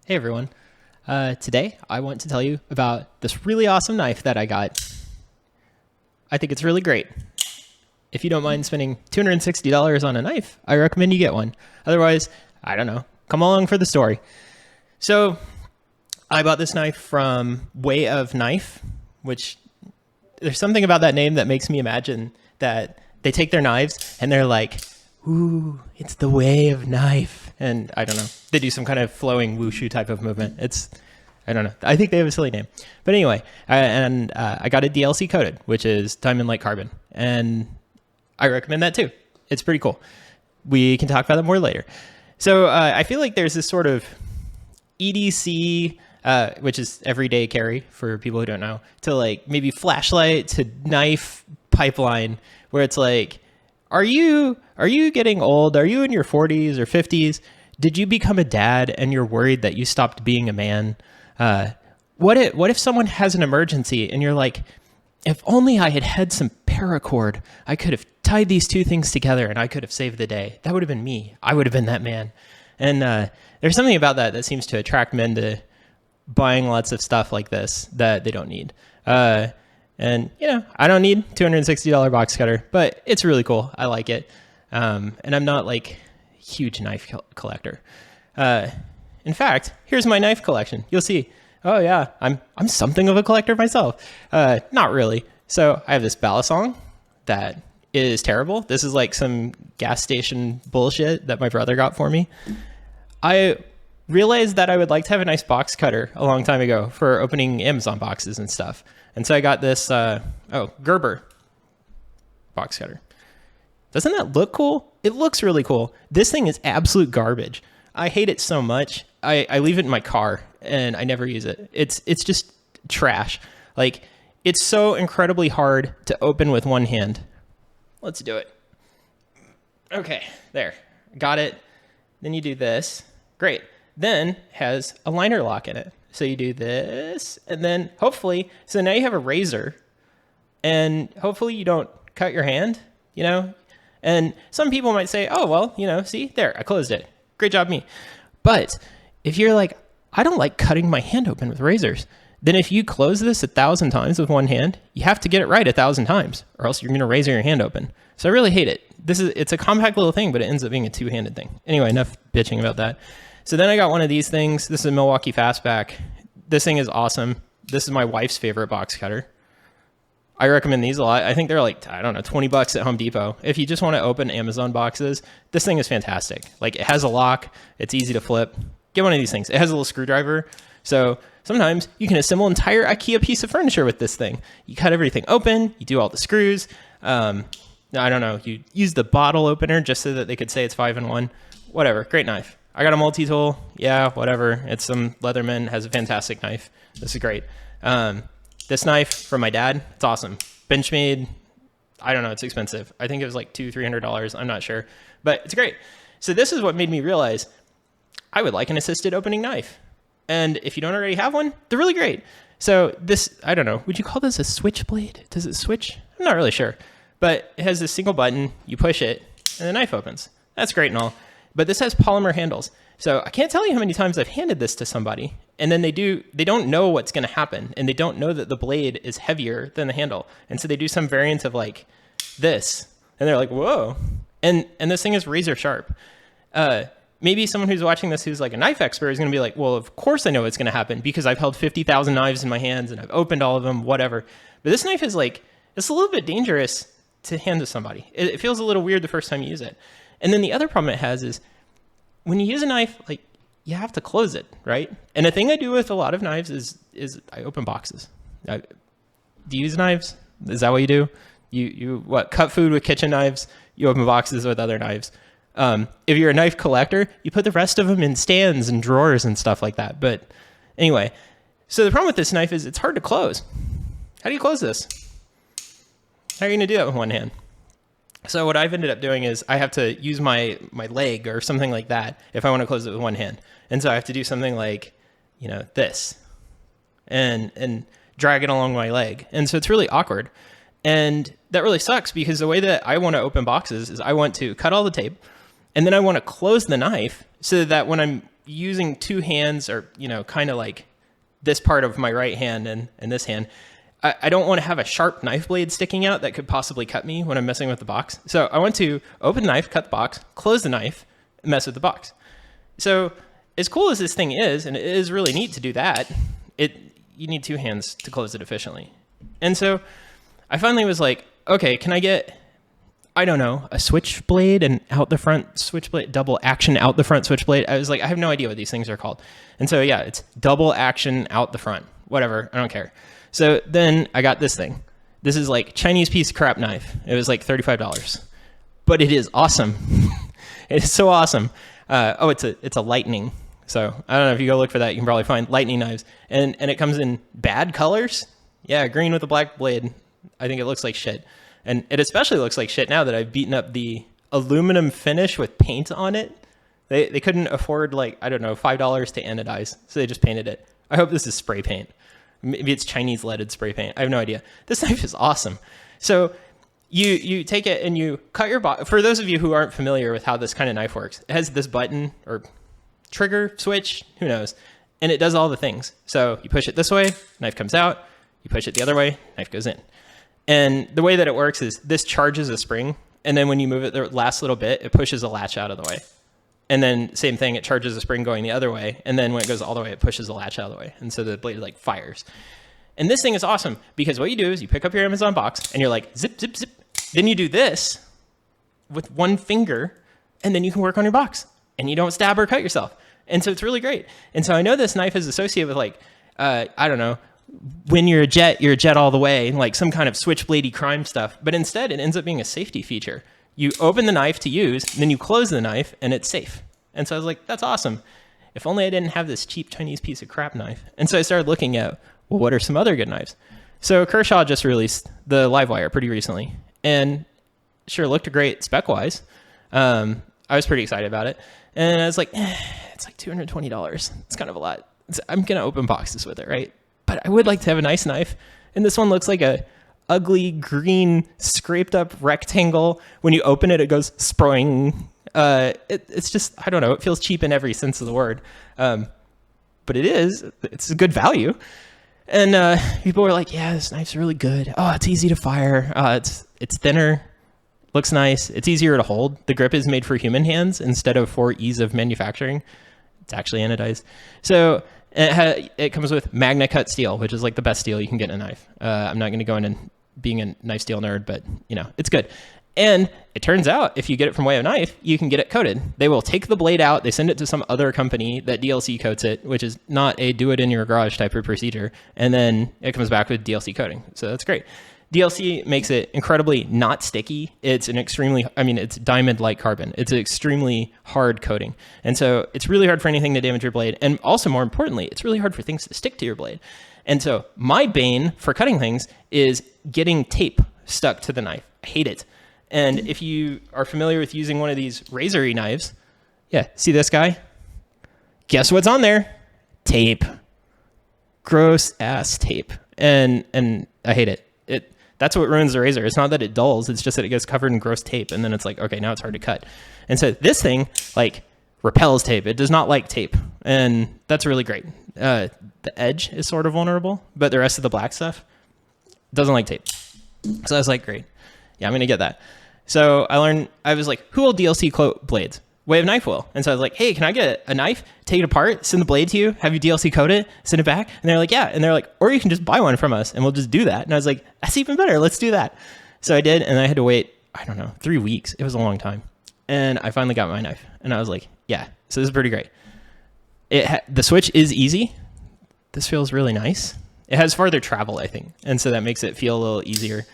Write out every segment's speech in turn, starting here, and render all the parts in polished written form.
Hey everyone. Today I want to tell you about this really awesome knife that I got. I think it's really great. If you don't mind spending $260 on a knife, I recommend you get one. Otherwise, I don't know. Come along for the story. So, I bought this knife from Way of Knife, which there's something about that name that makes me imagine that they take their knives and they're like, ooh, it's the way of knife. And I don't know. They do some kind of flowing wushu type of movement. I don't know. I think they have a silly name. But anyway, I got a DLC coated, which is diamond like carbon. And I recommend that too. It's pretty cool. We can talk about that more later. So I feel like there's this sort of EDC, which is everyday carry for people who don't know, to like maybe flashlight to knife pipeline, where it's like, Are you getting old? Are you in your 40s or 50s? Did you become a dad and you're worried that you stopped being a man? What if someone has an emergency and you're like, if only I had had some paracord, I could have tied these two things together and I could have saved the day. That would have been me. I would have been that man. And there's something about that seems to attract men to buying lots of stuff like this that they don't need. And, I don't need $260 box cutter, but it's really cool. I like it. And I'm not like a huge knife collector. In fact, here's my knife collection. You'll see. Oh yeah, I'm something of a collector myself. Not really. So I have this balisong that is terrible. This is like some gas station bullshit that my brother got for me. I realized that I would like to have a nice box cutter a long time ago for opening Amazon boxes and stuff. And so I got this, Gerber box cutter. Doesn't that look cool? It looks really cool. This thing is absolute garbage. I hate it so much. I leave it in my car and I never use it. It's just trash. Like, it's so incredibly hard to open with one hand. Let's do it. Okay, there. Got it. Then you do this. Great. Then has a liner lock in it. So you do this, and then hopefully, so now you have a razor, and hopefully you don't cut your hand, And some people might say, oh, well, see, there, I closed it. Great job, me. But if you're like, I don't like cutting my hand open with razors, then if you close this 1,000 times with one hand, you have to get it right 1,000 times, or else you're going to razor your hand open. So I really hate it. It's a compact little thing, but it ends up being a two-handed thing. Anyway, enough bitching about that. So then I got one of these things. This is a Milwaukee Fastback. This thing is awesome. This is my wife's favorite box cutter. I recommend these a lot. I think they're like, $20 at Home Depot. If you just want to open Amazon boxes, this thing is fantastic. Like, it has a lock. It's easy to flip. Get one of these things. It has a little screwdriver. So sometimes you can assemble an entire IKEA piece of furniture with this thing. You cut everything open. You do all the screws. I don't know. You use the bottle opener just so that they could say it's 5-in-1. Whatever. Great knife. I got a multi-tool. Yeah, whatever. It's some Leatherman, has a fantastic knife. This is great. This knife from my dad, it's awesome. Benchmade, I don't know, it's expensive. I think it was like $200-$300. I'm not sure, but it's great. So this is what made me realize I would like an assisted opening knife. And if you don't already have one, they're really great. So this, I don't know, would you call this a switchblade? Does it switch? I'm not really sure. But it has this single button, you push it, and the knife opens. That's great and all. But this has polymer handles. So I can't tell you how many times I've handed this to somebody and then they don't know what's going to happen and they don't know that the blade is heavier than the handle. And so they do some variant of like this and they're like, whoa. And this thing is razor sharp. Maybe someone who's watching this who's like a knife expert is going to be like, well, of course I know what's going to happen because I've held 50,000 knives in my hands and I've opened all of them, whatever. But this knife is like, it's a little bit dangerous to hand to somebody. It feels a little weird the first time you use it. And then the other problem it has is when you use a knife, like, you have to close it, right? And the thing I do with a lot of knives is I open boxes. Do you use knives? Is that what you do? You cut food with kitchen knives? You open boxes with other knives. If you're a knife collector, you put the rest of them in stands and drawers and stuff like that. But anyway, so the problem with this knife is it's hard to close. How do you close this? How are you going to do that with one hand? So what I've ended up doing is I have to use my leg or something like that if I want to close it with one hand. And so I have to do something like, this and drag it along my leg. And so it's really awkward. And that really sucks because the way that I want to open boxes is I want to cut all the tape and then I want to close the knife so that when I'm using two hands, or, kind of like this part of my right hand and this hand, I don't want to have a sharp knife blade sticking out that could possibly cut me when I'm messing with the box. So I want to open the knife, cut the box, close the knife, mess with the box. So as cool as this thing is, and it is really neat to do that, you need two hands to close it efficiently. And so I finally was like, okay, can I get, I don't know, a switchblade and out the front switchblade, double action out the front switchblade? I was like, I have no idea what these things are called. And so yeah, it's double action out the front, whatever, I don't care. So then I got this thing. This is like Chinese piece of crap knife. It was like $35, but it is awesome. It is so awesome. It's a lightning. So I don't know if you go look for that, you can probably find lightning knives, and it comes in bad colors. Yeah, green with a black blade. I think it looks like shit. And it especially looks like shit now that I've beaten up the aluminum finish with paint on it. They couldn't afford, like, I don't know, $5 to anodize, so they just painted it. I hope this is spray paint. Maybe it's Chinese leaded spray paint. I have no idea. This knife is awesome. So you take it and you cut your box. For those of you who aren't familiar with how this kind of knife works, it has this button or trigger, switch, who knows, and it does all the things. So you push it this way, knife comes out. You push it the other way, knife goes in. And the way that it works is this charges a spring, and then when you move it the last little bit, it pushes a latch out of the way. And then same thing, it charges a spring going the other way, and then when it goes all the way, it pushes the latch out of the way. And so the blade like fires. And this thing is awesome because what you do is you pick up your Amazon box and you're like zip, zip, zip. Then you do this with one finger, and then you can work on your box and you don't stab or cut yourself. And so it's really great. And so I know this knife is associated with like, I don't know, when you're a jet all the way, and like some kind of switchbladey crime stuff. But instead, it ends up being a safety feature. You open the knife to use, then you close the knife, and it's safe. And so I was like, that's awesome. If only I didn't have this cheap Chinese piece of crap knife. And so I started looking at, well, what are some other good knives? So Kershaw just released the Livewire pretty recently, and sure looked great spec-wise. I was pretty excited about it. And I was like, it's like $220. It's kind of a lot. I'm going to open boxes with it, right? But I would like to have a nice knife. And this one looks like a ugly green scraped up rectangle. When you open it, it goes sproing. It's just, I don't know. It feels cheap in every sense of the word. But it's a good value. And people were like, yeah, this knife's really good. Oh, it's easy to fire. It's thinner, looks nice. It's easier to hold. The grip is made for human hands instead of for ease of manufacturing. It's actually anodized. So it comes with Magna Cut steel, which is like the best steel you can get in a knife. I'm not going to go into being a knife steel nerd, but it's good. And it turns out if you get it from Way of Knife, you can get it coated. They will take the blade out. They send it to some other company that DLC coats it, which is not a do it in your garage type of procedure. And then it comes back with DLC coating. So that's great. DLC makes it incredibly not sticky. It's it's diamond-like carbon. It's an extremely hard coating. And so it's really hard for anything to damage your blade. And also, more importantly, it's really hard for things to stick to your blade. And so my bane for cutting things is getting tape stuck to the knife. I hate it. And if you are familiar with using one of these razory knives, yeah, see this guy? Guess what's on there? Tape. Gross ass tape. And I hate it. That's what ruins the razor. It's not that it dulls, it's just that it gets covered in gross tape, and then it's like, okay, now it's hard to cut. And so this thing like repels tape. It does not like tape, and that's really great. The edge is sort of vulnerable, but the rest of the black stuff doesn't like tape. So I was like, great. Yeah, I'm going to get that. So I was like, who will DLC coat blades? Way of Knife will. And so I was like, hey, can I get a knife, take it apart, send the blade to you, have you DLC coat it, send it back? And they're like, yeah. And they're like, or you can just buy one from us and we'll just do that. And I was like, that's even better. Let's do that. So I did. And I had to wait, I don't know, 3 weeks. It was a long time. And I finally got my knife. And I was like, yeah, so this is pretty great. The switch is easy. This feels really nice. It has farther travel, I think. And so that makes it feel a little easier.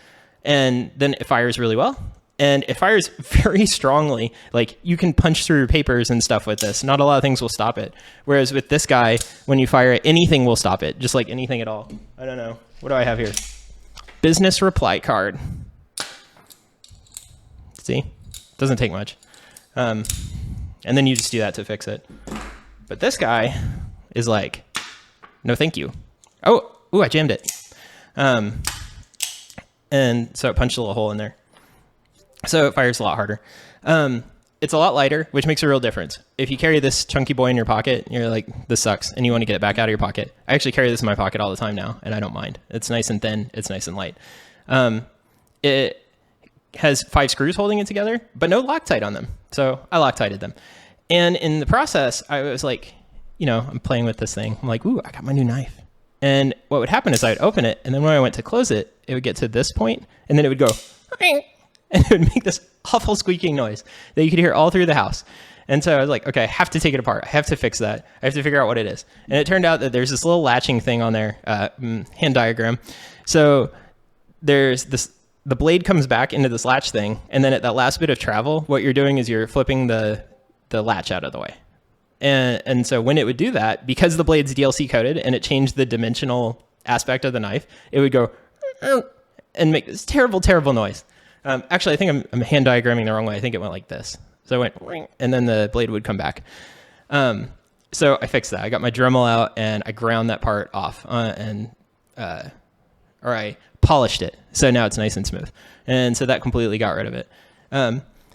And then it fires really well. And it fires very strongly. Like, you can punch through papers and stuff with this. Not a lot of things will stop it. Whereas with this guy, when you fire it, anything will stop it. Just like anything at all. I don't know. What do I have here? Business reply card. See? Doesn't take much. And then you just do that to fix it. But this guy is like, no thank you. Oh, ooh, I jammed it. And so it punched a little hole in there. So it fires a lot harder. it's a lot lighter, which makes a real difference. If you carry this chunky boy in your pocket, you're like, this sucks, and you want to get it back out of your pocket. I actually carry this in my pocket all the time now, and I don't mind. It's nice and thin. It's nice and light. It has 5 screws holding it together, but no Loctite on them. So I Loctited them. And in the process, I was like, I'm playing with this thing. I'm like, ooh, I got my new knife. And what would happen is I'd open it, and then when I went to close it, it would get to this point, and then it would go, and it would make this awful squeaking noise that you could hear all through the house. And so I was like, okay, I have to take it apart. I have to fix that. I have to figure out what it is. And it turned out that there's this little latching thing on there, hand diagram. So there's this, the blade comes back into this latch thing, and then at that last bit of travel, what you're doing is you're flipping the latch out of the way. And so when it would do that, because the blade's DLC coded and it changed the dimensional aspect of the knife, it would go and make this terrible, terrible noise. Actually, I think I'm hand diagramming the wrong way. I think it went like this. So I went, and then the blade would come back. So I fixed that. I got my Dremel out and I ground that part off or I polished it. So now it's nice and smooth. And so that completely got rid of it.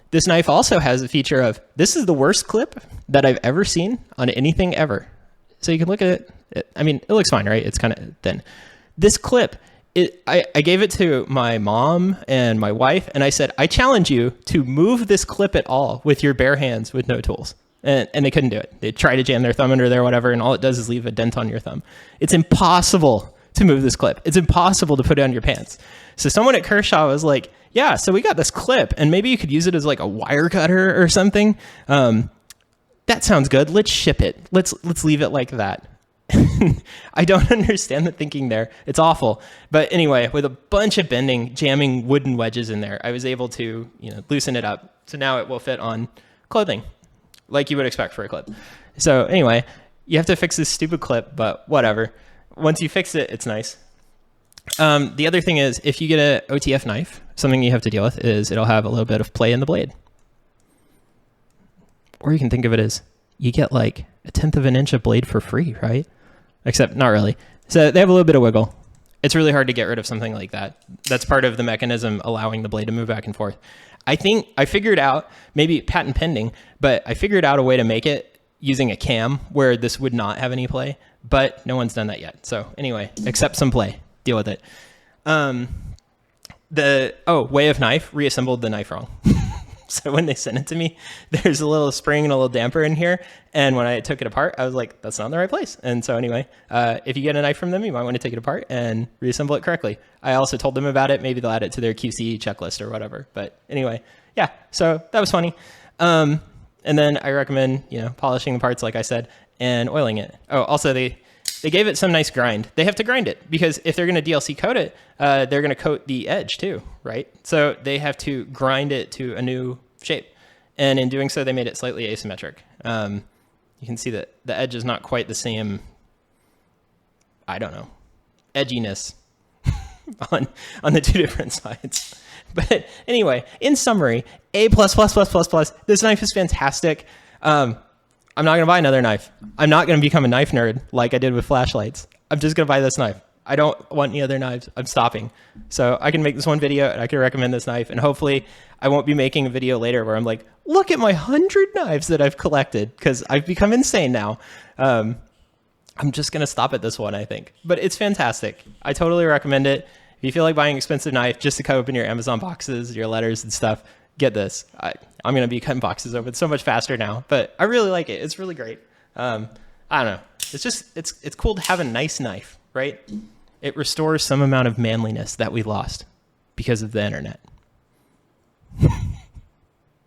This knife also has a feature of, this is the worst clip that I've ever seen on anything ever. So you can look at it. I mean, it looks fine, right? It's kind of thin. This clip, I gave it to my mom and my wife, and I said, I challenge you to move this clip at all with your bare hands with no tools. And they couldn't do it. They try to jam their thumb under there, whatever, and all it does is leave a dent on your thumb. It's impossible to move this clip. It's impossible to put it on your pants. So someone at Kershaw was like, yeah, so we got this clip, and maybe you could use it as like a wire cutter or something. That sounds good. Let's ship it. Let's leave it like that. I don't understand the thinking there. It's awful. But anyway, with a bunch of bending, jamming wooden wedges in there, I was able to, loosen it up. So now it will fit on clothing, like you would expect for a clip. So anyway, you have to fix this stupid clip, but whatever. Once you fix it, it's nice. The other thing is, if you get an OTF knife, something you have to deal with is it'll have a little bit of play in the blade. Or you can think of it as you get like 1/10 of an inch of blade for free, right? Except not really. So they have a little bit of wiggle. It's really hard to get rid of something like that. That's part of the mechanism allowing the blade to move back and forth. I think I figured out, maybe patent pending, but I figured out a way to make it using a cam where this would not have any play, but no one's done that yet. So anyway, accept some play. Deal with it. Way of Knife reassembled the knife wrong. So when they sent it to me, there's a little spring and a little damper in here. And when I took it apart, I was like, that's not in the right place. And so anyway, if you get a knife from them, you might want to take it apart and reassemble it correctly. I also told them about it. Maybe they'll add it to their QC checklist or whatever. But anyway, yeah, so that was funny. And then I recommend, polishing the parts, like I said, and oiling it. Oh, also they gave it some nice grind. They have to grind it because if they're going to DLC coat it, they're going to coat the edge too, right? So they have to grind it to a new shape. And in doing so, they made it slightly asymmetric. You can see that the edge is not quite the same, edginess on the two different sides. But anyway, in summary, A+++++. This knife is fantastic. I'm not going to buy another knife. I'm not going to become a knife nerd like I did with flashlights. I'm just going to buy this knife. I don't want any other knives. I'm stopping. So I can make this one video and I can recommend this knife. And hopefully I won't be making a video later where I'm like, look at my 100 knives that I've collected, because I've become insane now. I'm just going to stop at this one, I think. But it's fantastic. I totally recommend it. If you feel like buying an expensive knife just to cut open your Amazon boxes, your letters and stuff, get this. I'm going to be cutting boxes open so much faster now, but I really like it. It's really great. I don't know. It's just, it's cool to have a nice knife, right? It restores some amount of manliness that we lost because of the internet.